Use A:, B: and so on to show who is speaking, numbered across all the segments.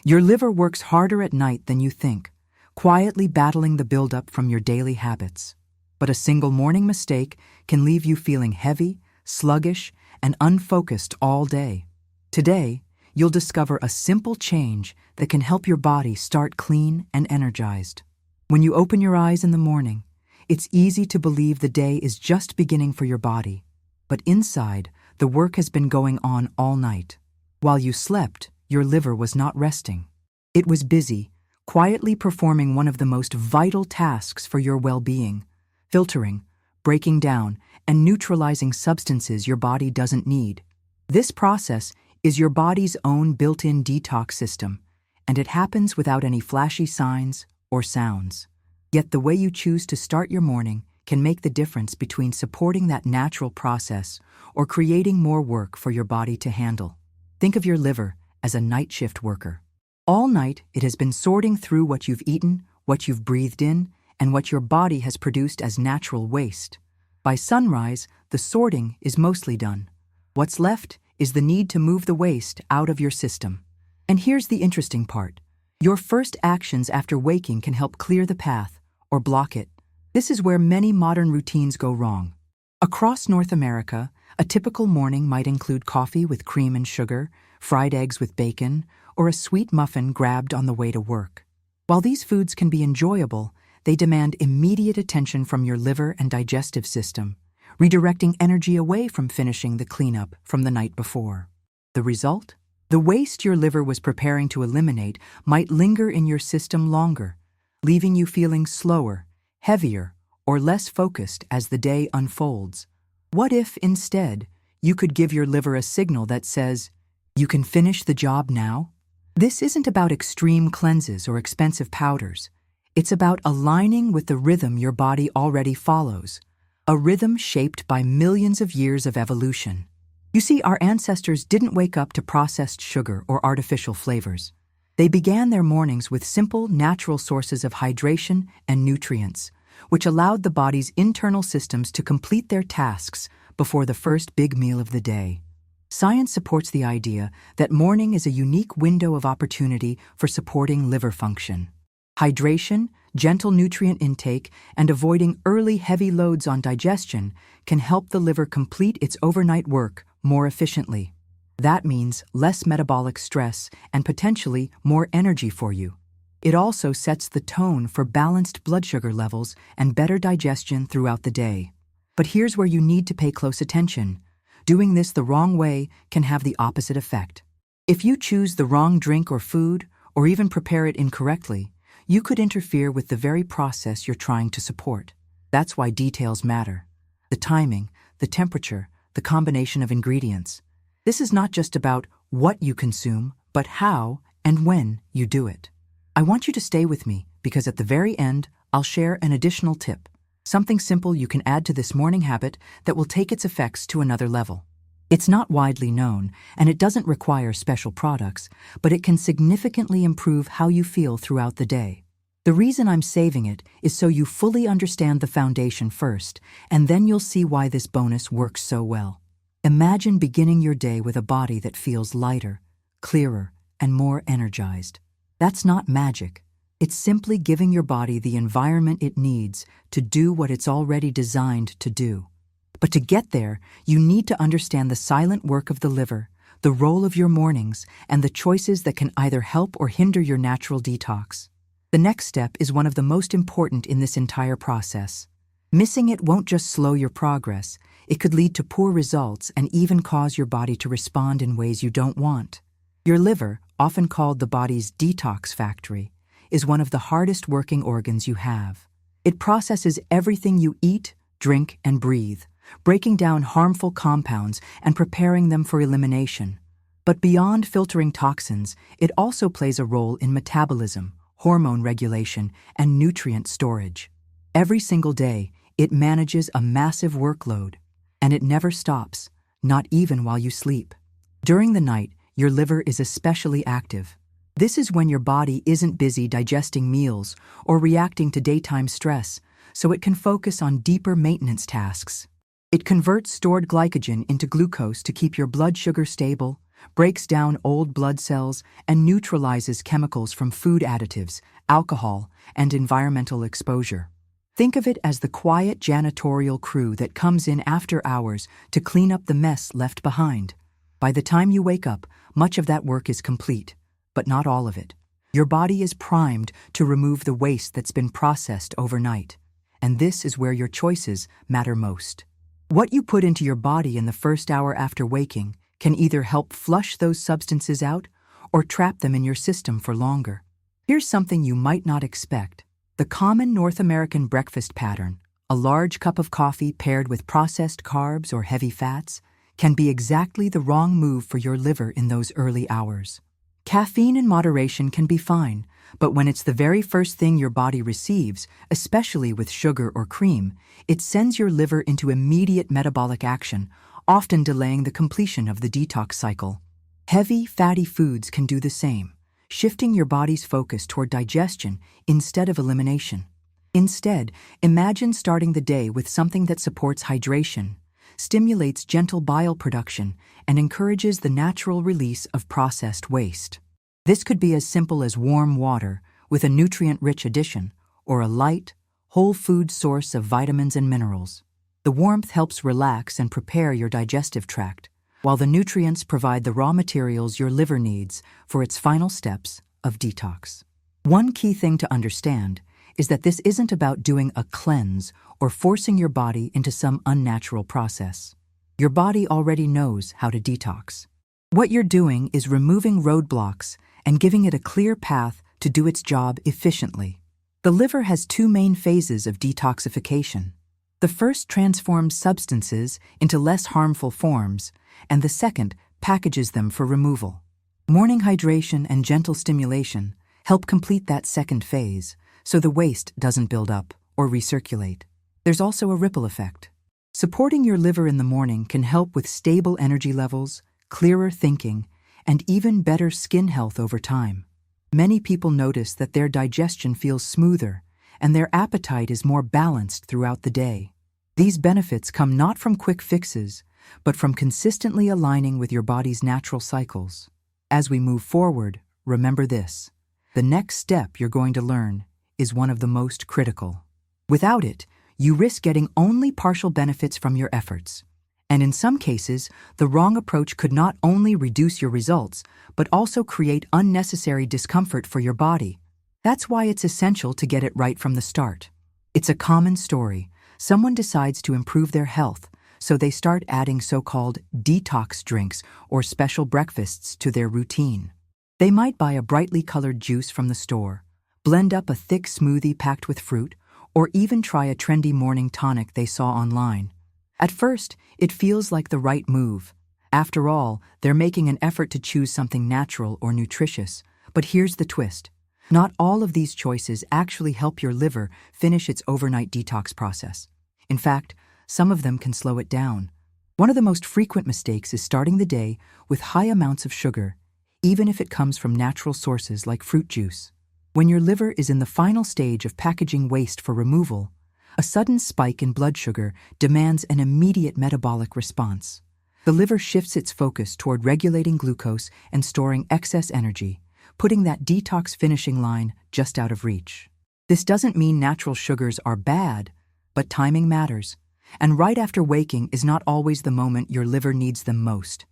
A: Your liver works harder at night than you think, quietly battling the buildup from your daily habits. But a single morning mistake can leave you feeling heavy, sluggish, and unfocused all day. Today, you'll discover a simple change that can help your body start clean and energized. When you open your eyes in the morning, it's easy to believe the day is just beginning for your body. But inside, the work has been going on all night. While you slept, your liver was not resting. It was busy, quietly performing one of the most vital tasks for your well-being: filtering, breaking down, and neutralizing substances your body doesn't need. This process is your body's own built-in detox system, and it happens without any flashy signs or sounds. Yet the way you choose to start your morning can make the difference between supporting that natural process or creating more work for your body to handle. Think of your liver as a night shift worker. All night, it has been sorting through what you've eaten, what you've breathed in, and what your body has produced as natural waste. By sunrise, the sorting is mostly done. What's left is the need to move the waste out of your system. And here's the interesting part. Your first actions after waking can help clear the path or block it. This is where many modern routines go wrong. Across North America, a typical morning might include coffee with cream and sugar, fried eggs with bacon, or a sweet muffin grabbed on the way to work. While these foods can be enjoyable, they demand immediate attention from your liver and digestive system, redirecting energy away from finishing the cleanup from the night before. The result? The waste your liver was preparing to eliminate might linger in your system longer, leaving you feeling slower, heavier, or less focused as the day unfolds. What if, instead, you could give your liver a signal that says, "You can finish the job now"? This isn't about extreme cleanses or expensive powders. It's about aligning with the rhythm your body already follows, a rhythm shaped by millions of years of evolution. You see, our ancestors didn't wake up to processed sugar or artificial flavors. They began their mornings with simple, natural sources of hydration and nutrients, which allowed the body's internal systems to complete their tasks before the first big meal of the day. Science supports the idea that morning is a unique window of opportunity for supporting liver function. Hydration, gentle nutrient intake, and avoiding early heavy loads on digestion can help the liver complete its overnight work more efficiently. That means less metabolic stress and potentially more energy for you. It also sets the tone for balanced blood sugar levels and better digestion throughout the day. But here's where you need to pay close attention. Doing this the wrong way can have the opposite effect. If you choose the wrong drink or food, or even prepare it incorrectly, you could interfere with the very process you're trying to support. That's why details matter. The timing, the temperature, the combination of ingredients. This is not just about what you consume, but how and when you do it. I want you to stay with me because at the very end, I'll share an additional tip, something simple you can add to this morning habit that will take its effects to another level. It's not widely known, and it doesn't require special products, but it can significantly improve how you feel throughout the day. The reason I'm saving it is so you fully understand the foundation first, and then you'll see why this bonus works so well. Imagine beginning your day with a body that feels lighter, clearer, and more energized. That's not magic. It's simply giving your body the environment it needs to do what it's already designed to do. But to get there, you need to understand the silent work of the liver, the role of your mornings, and the choices that can either help or hinder your natural detox. The next step is one of the most important in this entire process. Missing it won't just slow your progress, it could lead to poor results and even cause your body to respond in ways you don't want. Your liver, often called the body's detox factory, is one of the hardest working organs you have. It processes everything you eat, drink, and breathe, breaking down harmful compounds and preparing them for elimination. But beyond filtering toxins, it also plays a role in metabolism, hormone regulation, and nutrient storage. Every single day, it manages a massive workload, and it never stops, not even while you sleep. During the night, your liver is especially active. This is when your body isn't busy digesting meals or reacting to daytime stress, so it can focus on deeper maintenance tasks. It converts stored glycogen into glucose to keep your blood sugar stable, breaks down old blood cells, and neutralizes chemicals from food additives, alcohol, and environmental exposure. Think of it as the quiet janitorial crew that comes in after hours to clean up the mess left behind. By the time you wake up, much of that work is complete, but not all of it. Your body is primed to remove the waste that's been processed overnight. And this is where your choices matter most. What you put into your body in the first hour after waking can either help flush those substances out or trap them in your system for longer. Here's something you might not expect. The common North American breakfast pattern, a large cup of coffee paired with processed carbs or heavy fats, can be exactly the wrong move for your liver in those early hours. Caffeine in moderation can be fine, but when it's the very first thing your body receives, especially with sugar or cream, it sends your liver into immediate metabolic action, often delaying the completion of the detox cycle. Heavy, fatty foods can do the same, shifting your body's focus toward digestion instead of elimination. Instead, imagine starting the day with something that supports hydration, stimulates gentle bile production, and encourages the natural release of processed waste. This could be as simple as warm water with a nutrient-rich addition, or a light, whole food source of vitamins and minerals. The warmth helps relax and prepare your digestive tract, while the nutrients provide the raw materials your liver needs for its final steps of detox. One key thing to understand is that this isn't about doing a cleanse or forcing your body into some unnatural process. Your body already knows how to detox. What you're doing is removing roadblocks and giving it a clear path to do its job efficiently. The liver has two main phases of detoxification. The first transforms substances into less harmful forms, and the second packages them for removal. Morning hydration and gentle stimulation help complete that second phase, so the waste doesn't build up or recirculate. There's also a ripple effect. Supporting your liver in the morning can help with stable energy levels, clearer thinking, and even better skin health over time. Many people notice that their digestion feels smoother and their appetite is more balanced throughout the day. These benefits come not from quick fixes, but from consistently aligning with your body's natural cycles. As we move forward, remember this: the next step you're going to learn is one of the most critical. Without it, you risk getting only partial benefits from your efforts. And in some cases, the wrong approach could not only reduce your results, but also create unnecessary discomfort for your body. That's why it's essential to get it right from the start. It's a common story. Someone decides to improve their health, so they start adding so-called detox drinks or special breakfasts to their routine. They might buy a brightly colored juice from the store, blend up a thick smoothie packed with fruit, or even try a trendy morning tonic they saw online. At first, it feels like the right move. After all, they're making an effort to choose something natural or nutritious. But here's the twist. Not all of these choices actually help your liver finish its overnight detox process. In fact, some of them can slow it down. One of the most frequent mistakes is starting the day with high amounts of sugar, even if it comes from natural sources like fruit juice. When your liver is in the final stage of packaging waste for removal, a sudden spike in blood sugar demands an immediate metabolic response. The liver shifts its focus toward regulating glucose and storing excess energy, putting that detox finishing line just out of reach. This doesn't mean natural sugars are bad, but timing matters. And right after waking is not always the moment your liver needs them most.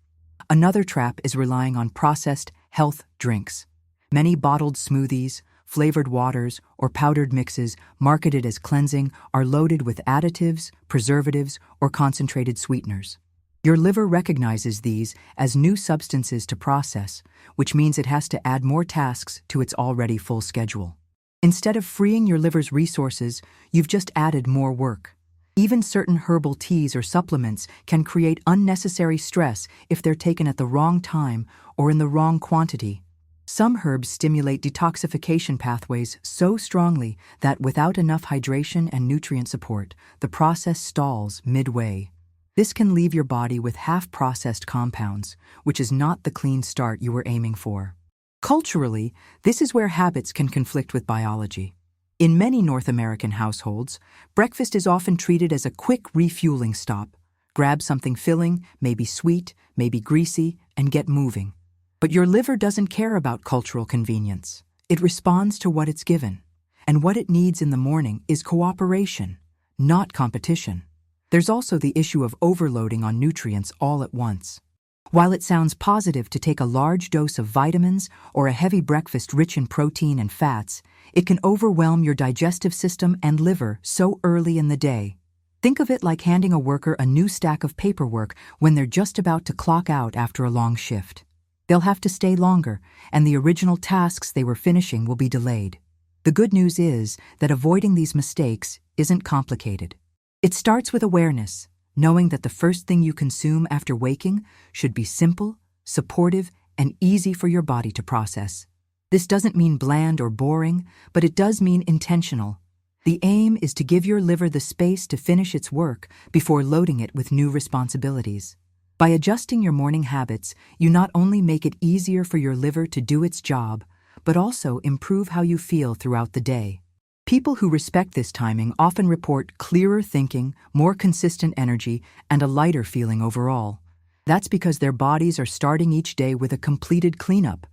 A: Another trap is relying on processed health drinks. Many bottled smoothies, flavored waters, or powdered mixes marketed as cleansing are loaded with additives, preservatives, or concentrated sweeteners. Your liver recognizes these as new substances to process, which means it has to add more tasks to its already full schedule. Instead of freeing your liver's resources, you've just added more work. Even certain herbal teas or supplements can create unnecessary stress if they're taken at the wrong time or in the wrong quantity. Some herbs stimulate detoxification pathways so strongly that without enough hydration and nutrient support, the process stalls midway. This can leave your body with half-processed compounds, which is not the clean start you were aiming for. Culturally, this is where habits can conflict with biology. In many North American households, breakfast is often treated as a quick refueling stop, Grab something filling, maybe sweet, maybe greasy, and get moving. But your liver doesn't care about cultural convenience. It responds to what it's given. And what it needs in the morning is cooperation, not competition. There's also the issue of overloading on nutrients all at once. While it sounds positive to take a large dose of vitamins or a heavy breakfast rich in protein and fats, it can overwhelm your digestive system and liver so early in the day. Think of it like handing a worker a new stack of paperwork when they're just about to clock out after a long shift. They'll have to stay longer, and the original tasks they were finishing will be delayed. The good news is that avoiding these mistakes isn't complicated. It starts with awareness, knowing that the first thing you consume after waking should be simple, supportive, and easy for your body to process. This doesn't mean bland or boring, but it does mean intentional. The aim is to give your liver the space to finish its work before loading it with new responsibilities. By adjusting your morning habits, you not only make it easier for your liver to do its job, but also improve how you feel throughout the day. People who respect this timing often report clearer thinking, more consistent energy, and a lighter feeling overall. That's because their bodies are starting each day with a completed cleanup,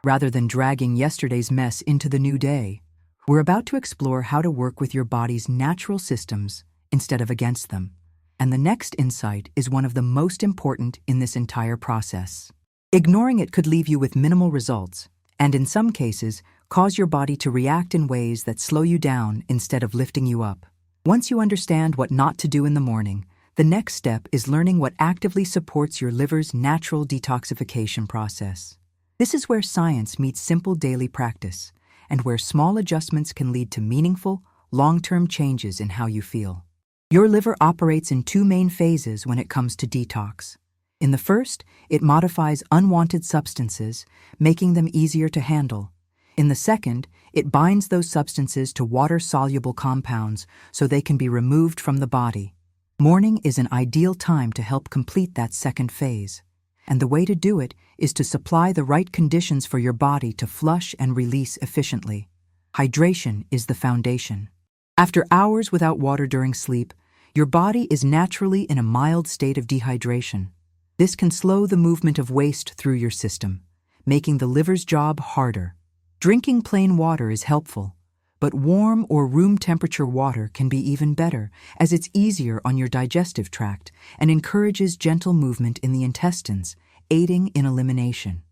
A: rather than dragging yesterday's mess into the new day. We're about to explore how to work with your body's natural systems instead of against them. And the next insight is one of the most important in this entire process. Ignoring it could leave you with minimal results, and in some cases, cause your body to react in ways that slow you down instead of lifting you up. Once you understand what not to do in the morning, the next step is learning what actively supports your liver's natural detoxification process. This is where science meets simple daily practice, and where small adjustments can lead to meaningful, long-term changes in how you feel. Your liver operates in two main phases when it comes to detox. In the first, it modifies unwanted substances, making them easier to handle. In the second, it binds those substances to water-soluble compounds so they can be removed from the body. Morning is an ideal time to help complete that second phase. And the way to do it is to supply the right conditions for your body to flush and release efficiently. Hydration is the foundation. After hours without water during sleep, your body is naturally in a mild state of dehydration. This can slow the movement of waste through your system, making the liver's job harder. Drinking plain water is helpful, but warm or room temperature water can be even better, as it's easier on your digestive tract and encourages gentle movement in the intestines, aiding in elimination.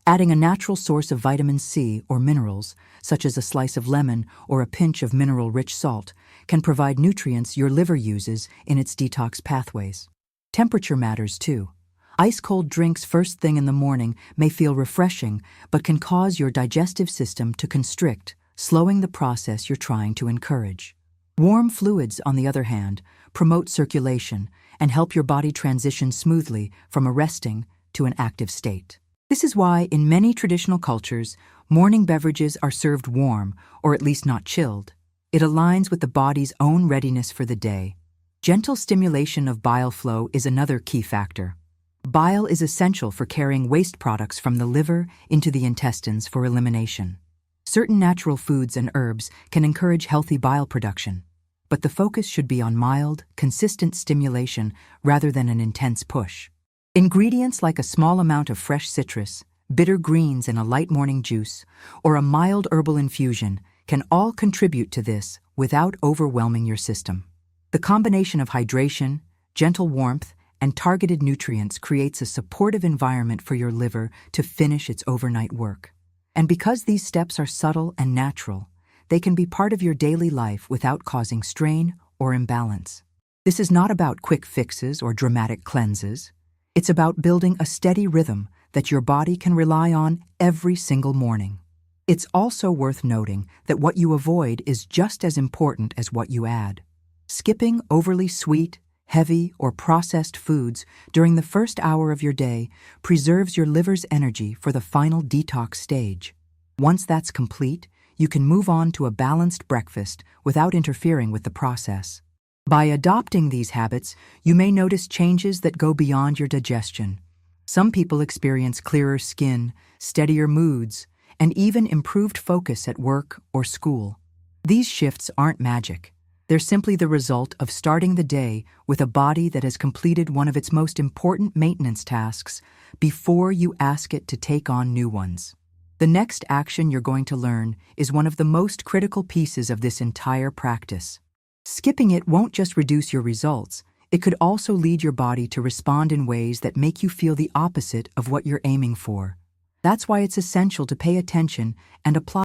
A: Adding a natural source of vitamin C or minerals, such as a slice of lemon or a pinch of mineral-rich salt, can provide nutrients your liver uses in its detox pathways. Temperature matters too. Ice-cold drinks first thing in the morning may feel refreshing, but can cause your digestive system to constrict, slowing the process you're trying to encourage. Warm fluids, on the other hand, promote circulation and help your body transition smoothly from a resting to an active state. This is why, in many traditional cultures, morning beverages are served warm, or at least not chilled. It aligns with the body's own readiness for the day. Gentle stimulation of bile flow is another key factor. Bile is essential for carrying waste products from the liver into the intestines for elimination. Certain natural foods and herbs can encourage healthy bile production, but the focus should be on mild, consistent stimulation rather than an intense push. Ingredients like a small amount of fresh citrus, bitter greens in a light morning juice, or a mild herbal infusion can all contribute to this without overwhelming your system. The combination of hydration, gentle warmth, and targeted nutrients creates a supportive environment for your liver to finish its overnight work. And because these steps are subtle and natural, they can be part of your daily life without causing strain or imbalance. This is not about quick fixes or dramatic cleanses. It's about building a steady rhythm that your body can rely on every single morning. It's also worth noting that what you avoid is just as important as what you add. Skipping overly sweet, heavy, or processed foods during the first hour of your day preserves your liver's energy for the final detox stage. Once that's complete, you can move on to a balanced breakfast without interfering with the process. By adopting these habits, you may notice changes that go beyond your digestion. Some people experience clearer skin, steadier moods, and even improved focus at work or school. These shifts aren't magic. They're simply the result of starting the day with a body that has completed one of its most important maintenance tasks before you ask it to take on new ones. The next action you're going to learn is one of the most critical pieces of this entire practice. Skipping it won't just reduce your results, it could also lead your body to respond in ways that make you feel the opposite of what you're aiming for. That's why it's essential to pay attention and apply